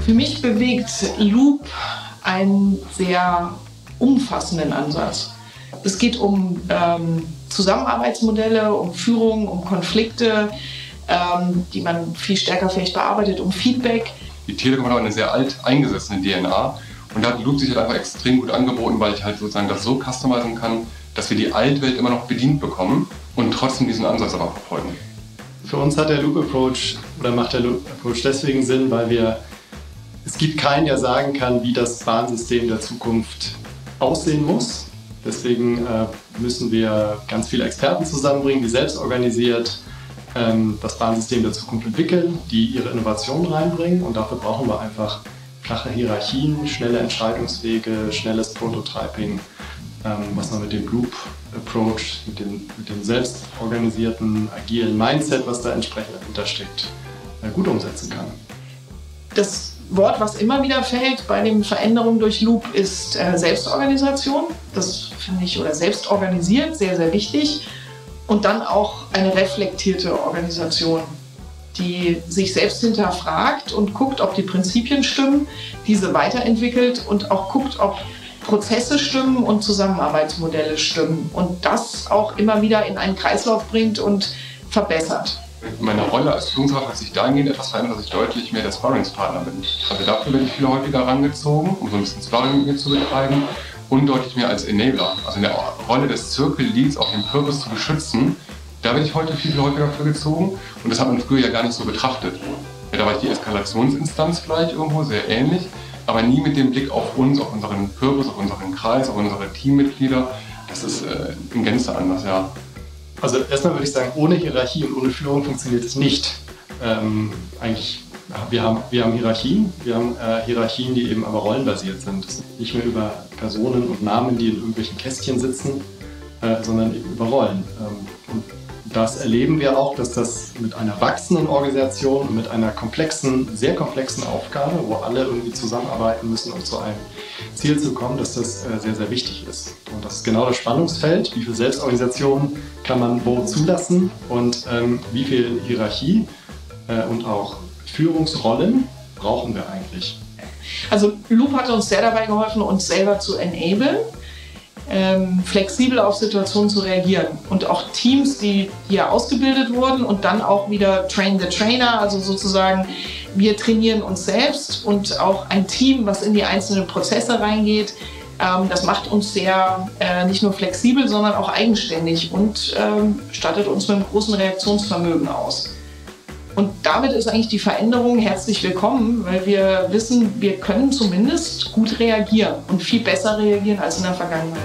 Für mich bewegt Loop einen sehr umfassenden Ansatz. Es geht um Zusammenarbeitsmodelle, um Führung, um Konflikte, die man viel stärker vielleicht bearbeitet, um Feedback. Die Telekom hat auch eine sehr alt eingesessene DNA und da hat Loop sich halt einfach extrem gut angeboten, weil ich halt sozusagen das so customizen kann, dass wir die Altwelt immer noch bedient bekommen und trotzdem diesen Ansatz aber verfolgen. Für uns hat der Loop Approach oder macht der Loop Approach deswegen Sinn, weil es gibt keinen, der sagen kann, wie das Warnsystem der Zukunft aussehen muss. Deswegen müssen wir ganz viele Experten zusammenbringen, die selbst organisiert das Warnsystem der Zukunft entwickeln, die ihre Innovationen reinbringen, und dafür brauchen wir einfach flache Hierarchien, schnelle Entscheidungswege, schnelles Prototyping, was man mit dem Loop Approach, mit dem selbstorganisierten, agilen Mindset, was da entsprechend dahinter steckt, gut umsetzen kann. Das Wort, was immer wieder fällt bei den Veränderungen durch Loop, ist Selbstorganisation. Das finde ich, oder selbstorganisiert, sehr, sehr wichtig. Und dann auch eine reflektierte Organisation, die sich selbst hinterfragt und guckt, ob die Prinzipien stimmen, diese weiterentwickelt und auch guckt, ob Prozesse stimmen und Zusammenarbeitsmodelle stimmen. Und das auch immer wieder in einen Kreislauf bringt und verbessert. Meine Rolle als Führungskraft hat sich dahingehend etwas verändert, dass ich deutlich mehr der Sparringspartner bin. Also dafür werde ich viel häufiger herangezogen, um so ein bisschen Sparring mit mir zu betreiben, und deutlich mehr als Enabler. Also in der Rolle des Circle Leads auch den Purpose zu beschützen, da werde ich heute viel häufiger für gezogen, und das hat man früher ja gar nicht so betrachtet. Ja, da war ich die Eskalationsinstanz vielleicht irgendwo, sehr ähnlich, aber nie mit dem Blick auf uns, auf unseren Purpose, auf unseren Kreis, auf unsere Teammitglieder. Das ist in Gänze anders, ja. Also erstmal würde ich sagen, ohne Hierarchie und ohne Führung funktioniert es nicht. Wir haben Hierarchien, Hierarchien, die eben aber rollenbasiert sind. Nicht mehr über Personen und Namen, die in irgendwelchen Kästchen sitzen, sondern eben über Rollen. Und das erleben wir auch, dass das mit einer wachsenden Organisation und mit einer sehr komplexen Aufgabe, wo alle irgendwie zusammenarbeiten müssen, um zu einem Ziel zu kommen, dass das sehr, sehr wichtig ist. Und das ist genau das Spannungsfeld. Wie viel Selbstorganisation kann man wo zulassen und wie viel Hierarchie und auch Führungsrollen brauchen wir eigentlich? Also Loop hat uns sehr dabei geholfen, uns selber zu enablen, flexibel auf Situationen zu reagieren, und auch Teams, die hier ausgebildet wurden, und dann auch wieder Train the Trainer, also sozusagen wir trainieren uns selbst, und auch ein Team, was in die einzelnen Prozesse reingeht. Das macht uns sehr nicht nur flexibel, sondern auch eigenständig und stattet uns mit einem großen Reaktionsvermögen aus. Und damit ist eigentlich die Veränderung herzlich willkommen, weil wir wissen, wir können zumindest gut reagieren und viel besser reagieren als in der Vergangenheit.